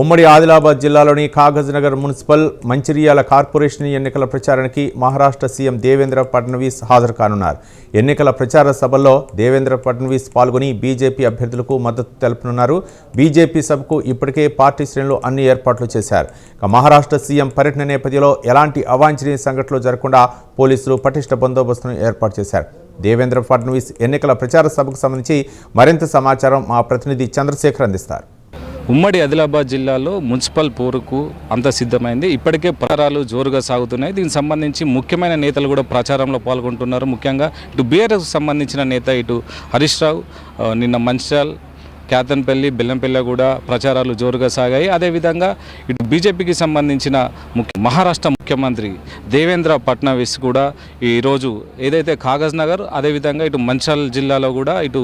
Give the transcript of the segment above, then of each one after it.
ఉమ్మడి ఆదిలాబాద్ జిల్లాలోని Kagaznagar municipal Mancherial corporation ఎన్నికల ప్రచారానికి మహారాష్ట్ర సీఎం దేవేంద్ర ఫడ్నవీస్ హాజరు కానున్నారు. ఎన్నికల ప్రచార సభల్లో దేవేంద్ర ఫడ్నవీస్ పాల్గొని బీజేపీ అభ్యర్థులకు మద్దతు తెలుపనున్నారు. బీజేపీ సభకు ఇప్పటికే పార్టీ శ్రేణులు అన్ని ఏర్పాట్లు చేశారు. మహారాష్ట్ర సీఎం పర్యటన నేపథ్యంలో ఎలాంటి అవాంఛనీయ సంఘటనలు జరగకుండా పోలీసులు పటిష్ట బందోబస్తును ఏర్పాటు చేశారు. దేవేంద్ర ఫడ్నవీస్ ఎన్నికల ప్రచార సభకు సంబంధించి మరింత సమాచారం మా ప్రతినిధి చంద్రశేఖర్ అందిస్తారు. ఉమ్మడి ఆదిలాబాద్ జిల్లాలో మున్సిపల్ పోరుకు అంత సిద్ధమైంది. ఇప్పటికే ప్రచారాలు జోరుగా సాగుతున్నాయి. దీనికి సంబంధించి ముఖ్యమైన నేతలు కూడా ప్రచారంలో పాల్గొంటున్నారు. ముఖ్యంగా ఇటు బీఆర్ఎస్కు సంబంధించిన నేత ఇటు హరీష్ రావు నిన్న మంచిర్యాల, కేతన్పల్లి, బెల్లంపల్లి కూడా ప్రచారాలు జోరుగా సాగాయి. అదేవిధంగా ఇటు బీజేపీకి సంబంధించిన మహారాష్ట్ర ముఖ్యమంత్రి దేవేంద్ర ఫడ్నవీస్ కూడా ఈరోజు ఏదైతే కాగజ్నగర్ అదేవిధంగా ఇటు మంచిర్యాల జిల్లాలో కూడా ఇటు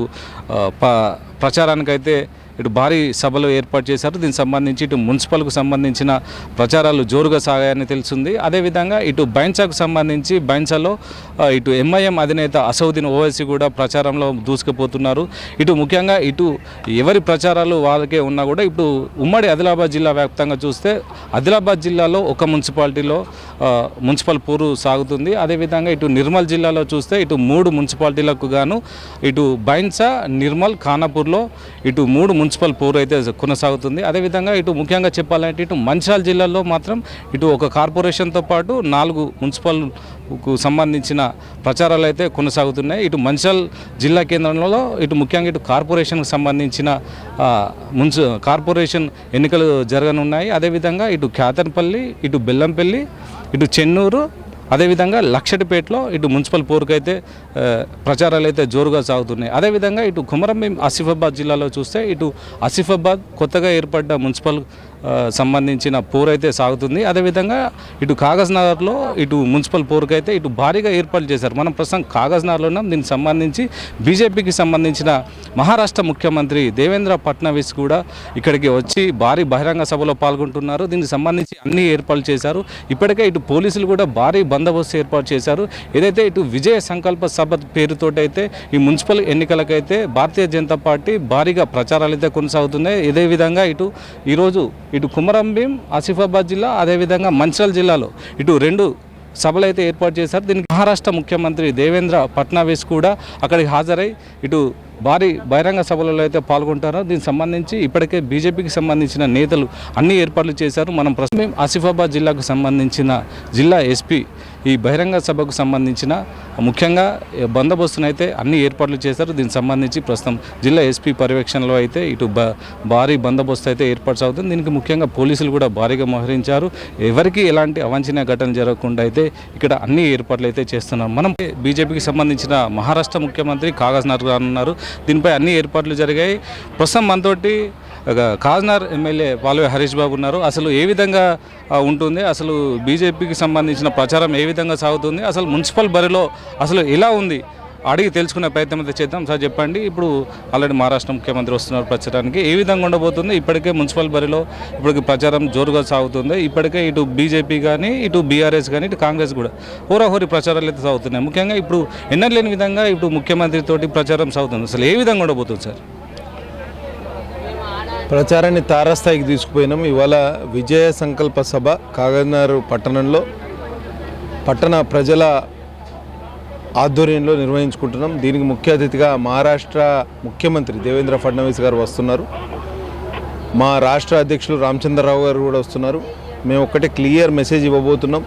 ప్రచారానికైతే ఇటు భారీ సభలు ఏర్పాటు చేశారు. దీనికి సంబంధించి ఇటు మున్సిపల్కు సంబంధించిన ప్రచారాలు జోరుగా సాగాయని తెలిసింది. అదేవిధంగా ఇటు బైన్సాకు సంబంధించి బైన్సాలో ఇటు ఎంఐఎం అధినేత అసౌద్దీన్ ఓవైసీ కూడా ప్రచారంలో దూసుకుపోతున్నారు. ఇటు ముఖ్యంగా ఇటు ఎవరి ప్రచారాలు వాళ్ళకే ఉన్నా కూడా ఇప్పుడు ఉమ్మడి ఆదిలాబాద్ జిల్లా వ్యాప్తంగా చూస్తే ఆదిలాబాద్ జిల్లాలో ఒక మున్సిపాలిటీలో మున్సిపల్ పోరు సాగుతుంది. అదేవిధంగా ఇటు నిర్మల్ జిల్లాలో చూస్తే ఇటు 3 మున్సిపాలిటీలకు గాను ఇటు బైన్సా, నిర్మల్, ఖానాపూర్లో ఇటు 3 మున్సిపల్ పోరు అయితే కొనసాగుతుంది. అదేవిధంగా ఇటు ముఖ్యంగా చెప్పాలంటే ఇటు మంచిర్యాల జిల్లాలో మాత్రం ఇటు ఒక కార్పొరేషన్తో పాటు 4 మున్సిపల్కు సంబంధించిన ప్రచారాలు అయితే కొనసాగుతున్నాయి. ఇటు మంచిర్యాల జిల్లా కేంద్రంలో ఇటు ముఖ్యంగా ఇటు కార్పొరేషన్కు సంబంధించిన కార్పొరేషన్ ఎన్నికలు జరగనున్నాయి. అదేవిధంగా ఇటు కేతన్పల్లి, ఇటు బెల్లంపల్లి, ఇటు చెన్నూరు, అదేవిధంగా లక్షటిపేటలో ఇటు మున్సిపల్ పోరుకైతే ప్రచారాలు అయితే జోరుగా సాగుతున్నాయి. అదేవిధంగా ఇటు కొమరంభీం ఆసిఫాబాద్ జిల్లాలో చూస్తే ఇటు ఆసిఫాబాద్ కొత్తగా ఏర్పడ్డ మున్సిపల్ సంబంధించిన పోరు అయితే సాగుతుంది. అదేవిధంగా ఇటు కాగజ్నగర్లో ఇటు మున్సిపల్ పోరుకైతే ఇటు భారీగా ఏర్పాట్లు చేశారు. మనం ప్రస్తుతం కాగజ్నగర్లో ఉన్నాం. దీనికి సంబంధించి బీజేపీకి సంబంధించిన మహారాష్ట్ర ముఖ్యమంత్రి దేవేంద్ర ఫడ్నవీస్ కూడా ఇక్కడికి వచ్చి భారీ బహిరంగ సభలో పాల్గొంటున్నారు. దీనికి సంబంధించి అన్ని ఏర్పాట్లు చేశారు. ఇప్పటికే ఇటు పోలీసులు కూడా భారీ బందోబస్తు ఏర్పాటు చేశారు. ఏదైతే ఇటు విజయ సంకల్ప సభ పేరుతోటైతే ఈ మున్సిపల్ ఎన్నికలకైతే భారతీయ జనతా పార్టీ భారీగా ప్రచారాలు అయితే కొనసాగుతున్నాయి. ఇదే విధంగా ఈరోజు ఇటు కొమరంభీం ఆసిఫాబాద్ జిల్లా అదేవిధంగా మంచిర్యాల జిల్లాలో ఇటు 2 సభలు అయితే ఏర్పాటు చేశారు. దీనికి మహారాష్ట్ర ముఖ్యమంత్రి దేవేంద్ర ఫడ్నవీస్ కూడా అక్కడికి హాజరై ఇటు భారీ బహిరంగ సభలలో అయితే పాల్గొంటారు. దీనికి సంబంధించి ఇప్పటికే బీజేపీకి సంబంధించిన నేతలు అన్ని ఏర్పాట్లు చేశారు. మనం ప్రస్తుతం ఆసిఫాబాద్ జిల్లాకు సంబంధించిన జిల్లా ఎస్పీ ఈ బహిరంగ సభకు సంబంధించిన ముఖ్యంగా బందోబస్తును అయితే అన్ని ఏర్పాట్లు చేశారు. దీనికి సంబంధించి ప్రస్తుతం జిల్లా ఎస్పీ పర్యవేక్షణలో అయితే ఇటు భారీ బందోబస్తు అయితే ఏర్పాటు అవుతుంది. దీనికి ముఖ్యంగా పోలీసులు కూడా భారీగా మోహరించారు. ఎవరికి ఎలాంటి అవాంఛనీయ ఘటన జరగకుండా అయితే ఇక్కడ అన్ని ఏర్పాట్లు అయితే చేస్తున్నారు. మనం బీజేపీకి సంబంధించిన మహారాష్ట్ర ముఖ్యమంత్రి కాగజ్నగర్ ఉన్నారు. దీనిపై అన్ని ఏర్పాట్లు జరిగాయి. ప్రస్తుతం మనతోటి కాగజ్నగర్ ఎమ్మెల్యే పాల్వే హరీష్ బాబు ఉన్నారు. అసలు ఏ విధంగా ఉంటుంది, అసలు బీజేపీకి సంబంధించిన ప్రచారం ఏ విధంగా సాగుతుంది, అసలు మున్సిపల్ బరిలో అసలు ఎలా ఉంది అడిగి తెలుసుకునే ప్రయత్నం అయితే చేద్దాం. సార్ చెప్పండి, ఇప్పుడు ఆల్రెడీ మహారాష్ట్ర ముఖ్యమంత్రి వస్తున్నారు ప్రచారానికి, ఏ విధంగా ఉండబోతుంది? ఇప్పటికే మున్సిపల్ బరిలో ఇప్పటికి ప్రచారం జోరుగా సాగుతుంది. ఇప్పటికే ఇటు బీజేపీ కానీ ఇటు బీఆర్ఎస్ కానీ ఇటు కాంగ్రెస్ కూడా హోరాహోరీ ప్రచారాలు అయితే సాగుతున్నాయి. ముఖ్యంగా ఇప్పుడు ఎన్నలేని విధంగా ఇప్పుడు ముఖ్యమంత్రితోటి ప్రచారం సాగుతుంది. అసలు ఏ విధంగా ఉండబోతుంది సార్? ప్రచారాన్ని తారాస్థాయికి తీసుకుపోయినాం. ఇవాళ విజయ సంకల్ప సభ కాగజ్నగర్ పట్టణంలో పట్టణ ప్రజల ఆధ్వర్యంలో నిర్వహించుకుంటున్నాం. దీనికి ముఖ్య అతిథిగా మహారాష్ట్ర ముఖ్యమంత్రి దేవేంద్ర ఫడ్నవీస్ గారు వస్తున్నారు. మా రాష్ట్ర అధ్యక్షులు రామచంద్రరావు గారు కూడా వస్తున్నారు. మేము ఒక్కటే క్లియర్ మెసేజ్ ఇవ్వబోతున్నాం.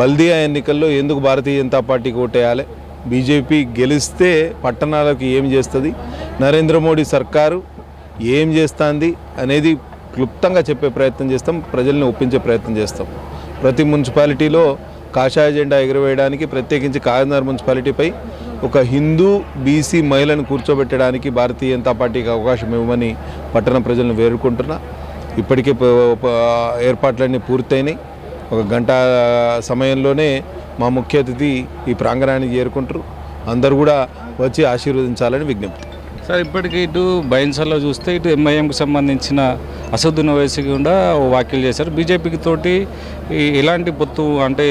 బల్దియా ఎన్నికల్లో ఎందుకు భారతీయ జనతా పార్టీకి ఓటేయాలి, బీజేపీ గెలిస్తే పట్టణాలకు ఏం చేస్తుంది, నరేంద్ర మోడీ సర్కారు ఏం చేస్తుంది అనేది క్లుప్తంగా చెప్పే ప్రయత్నం చేస్తాం. ప్రజల్ని ఒప్పించే ప్రయత్నం చేస్తాం. ప్రతి మున్సిపాలిటీలో కాషాయ జెండా ఎగురవేయడానికి, ప్రత్యేకించి కాగజ్నగర్ మున్సిపాలిటీపై ఒక హిందూ బీసీ మహిళను కూర్చోబెట్టడానికి భారతీయ జనతా పార్టీకి అవకాశం ఇవ్వమని పట్టణ ప్రజలను వేడుకుంటున్నా. ఇప్పటికే ఏర్పాట్లన్నీ పూర్తయినాయి. 1 గంట సమయంలోనే మా ముఖ్య అతిథి ఈ ప్రాంగణానికి చేరుకుంటారు. అందరూ కూడా వచ్చి ఆశీర్వదించాలని విజ్ఞప్తి. సార్, ఇప్పటికీ ఇటు బైన్సాలో చూస్తే ఇటు ఎంఐఎంకి సంబంధించిన అసదుద్దీన్ ఓవైసీ కూడా వ్యాఖ్యలు చేశారు. బీజేపీకి తోటి ఎలాంటి పొత్తు అంటే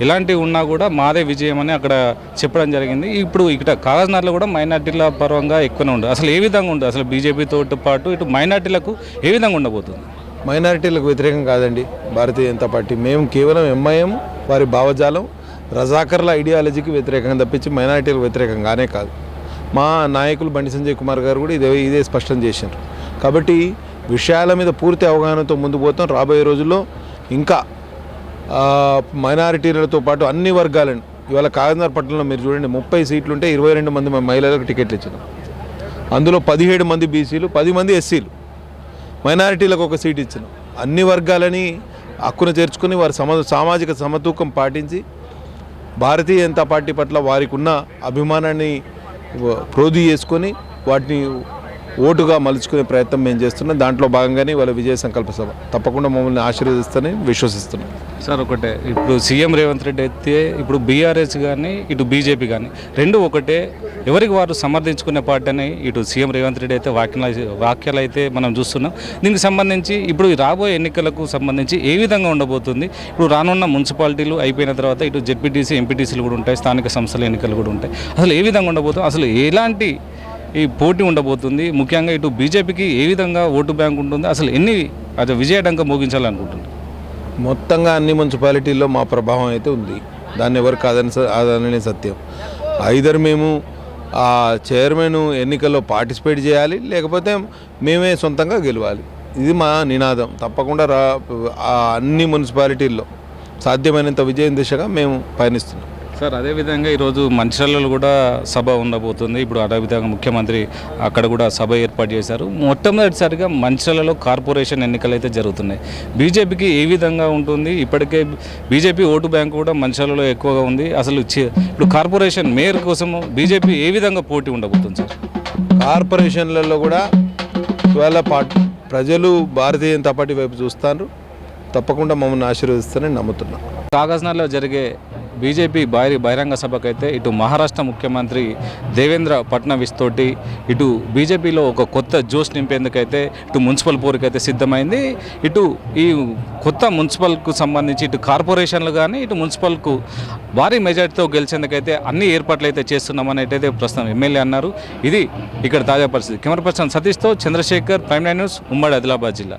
ఎలాంటి ఉన్నా కూడా మాదే విజయం అని అక్కడ చెప్పడం జరిగింది. ఇప్పుడు ఇక్కడ కాగజ్నగర్లో కూడా మైనార్టీల పరంగా ఎక్కువనే ఉండదు. అసలు ఏ విధంగా ఉండదు? అసలు బీజేపీతో పాటు ఇటు మైనార్టీలకు ఏ విధంగా ఉండబోతుంది? మైనారిటీలకు వ్యతిరేకం కాదండి భారతీయ జనతా పార్టీ. మేము కేవలం ఎంఐఎం వారి భావజాలం రజాకర్ల ఐడియాలజీకి వ్యతిరేకంగా తప్పించి మైనారిటీలకు వ్యతిరేకంగానే కాదు. మా నాయకులు బండి సంజయ్ కుమార్ గారు కూడా ఇదే స్పష్టం చేశారు. కాబట్టి విషయాల మీద పూర్తి అవగాహనతో ముందు పోతాం. రాబోయే రోజుల్లో ఇంకా మైనారిటీలతో పాటు అన్ని వర్గాలను, ఇవాళ కాకినాడ పట్టణంలో మీరు చూడండి 30 సీట్లు ఉంటే 22 మంది మహిళలకు టికెట్లు ఇచ్చినాం. అందులో 17 మంది బీసీలు, 10 మంది ఎస్సీలు, మైనారిటీలకు ఒక సీట్ ఇచ్చినాం. అన్ని వర్గాలని హక్కున చేర్చుకొని వారి సామాజిక సమతూకం పాటించి భారతీయ జనతా పార్టీ పట్ల వారికి ఉన్న అభిమానాన్ని ప్రోధి చేసుకొని వాటిని ఓటుగా మలుచుకునే ప్రయత్నం మేము చేస్తున్నాం. దాంట్లో భాగంగానే వాళ్ళ విజయ సంకల్ప సభ తప్పకుండా మమ్మల్ని ఆశీర్వదిస్తానని విశ్వసిస్తున్నాం. సార్ ఒకటే, ఇప్పుడు సీఎం రేవంత్ రెడ్డి అయితే ఇప్పుడు బీఆర్ఎస్ కానీ ఇటు బీజేపీ కానీ రెండు ఒకటే, ఎవరికి వారు సమర్థించుకునే పార్టీ అని ఇటు సీఎం రేవంత్ రెడ్డి అయితే వాక్యాలు అయితే మనం చూస్తున్నాం. దీనికి సంబంధించి ఇప్పుడు రాబోయే ఎన్నికలకు సంబంధించి ఏ విధంగా ఉండబోతుంది? ఇప్పుడు రానున్న మున్సిపాలిటీలు అయిపోయిన తర్వాత ఇటు జెడ్పీటీసీ, ఎంపీటీసీలు కూడా ఉంటాయి, స్థానిక సంస్థల ఎన్నికలు కూడా ఉంటాయి. అసలు ఏ విధంగా ఉండబోతుంది? అసలు ఎలాంటి ఈ పోటీ ఉండబోతుంది? ముఖ్యంగా ఇటు బీజేపీకి ఏ విధంగా ఓటు బ్యాంక్ ఉంటుంది? అసలు ఎన్ని అది విజయడంక మోగించాలనుకుంటుంది? మొత్తంగా అన్ని మున్సిపాలిటీల్లో మా ప్రభావం అయితే ఉంది. దాన్ని ఎవరు కాదని సత్యం. ఐదర్ మేము ఆ చైర్మన్ ఎన్నికల్లో పార్టిసిపేట్ చేయాలి, లేకపోతే మేమే సొంతంగా గెలవాలి. ఇది మా నినాదం. తప్పకుండా అన్ని మున్సిపాలిటీల్లో సాధ్యమైనంత విజయం దిశగా మేము పయనిస్తున్నాం. సార్ అదేవిధంగా ఈరోజు మంచిర్యాలలో కూడా సభ ఉండబోతుంది. ఇప్పుడు అదేవిధంగా ముఖ్యమంత్రి అక్కడ కూడా సభ ఏర్పాటు చేశారు. మొట్టమొదటిసారిగా మంచిర్యాలలో కార్పొరేషన్ ఎన్నికలు అయితే జరుగుతున్నాయి. బీజేపీకి ఏ విధంగా ఉంటుంది? ఇప్పటికే బీజేపీ ఓటు బ్యాంకు కూడా మంచిర్యాలలో ఎక్కువగా ఉంది. అసలు ఇప్పుడు కార్పొరేషన్ మేయర్ కోసం బీజేపీ ఏ విధంగా పోటీ ఉండబోతుంది సార్? కార్పొరేషన్లలో కూడా ఇవాళ ప్రజలు భారతీయ జనతా పార్టీ వైపు చూస్తారు. తప్పకుండా మమ్మల్ని ఆశీర్వదిస్తారని నమ్ముతున్నాం. కాగజ్నగర్లో జరిగే బీజేపీ బహిరంగ సభకైతే ఇటు మహారాష్ట్ర ముఖ్యమంత్రి దేవేంద్ర ఫడ్నవీస్ తోటి ఇటు బీజేపీలో ఒక కొత్త జోష్ నింపేందుకైతే ఇటు మున్సిపల్ పోరుకైతే సిద్ధమైంది. ఇటు ఈ కొత్త మున్సిపల్కు సంబంధించి ఇటు కార్పొరేషన్లు కానీ ఇటు మున్సిపల్కు భారీ మెజార్టీతో గెలిచేందుకైతే అన్ని ఏర్పాట్లు అయితే చేస్తున్నామని అయితే ప్రస్తుతం ఎమ్మెల్యే అన్నారు. ఇది ఇక్కడ తాజా పరిస్థితి. కెమెరా పర్సన్ సతీష్తో చంద్రశేఖర్, ప్రైమ్9 న్యూస్, ఉమ్మడి ఆదిలాబాద్ జిల్లా.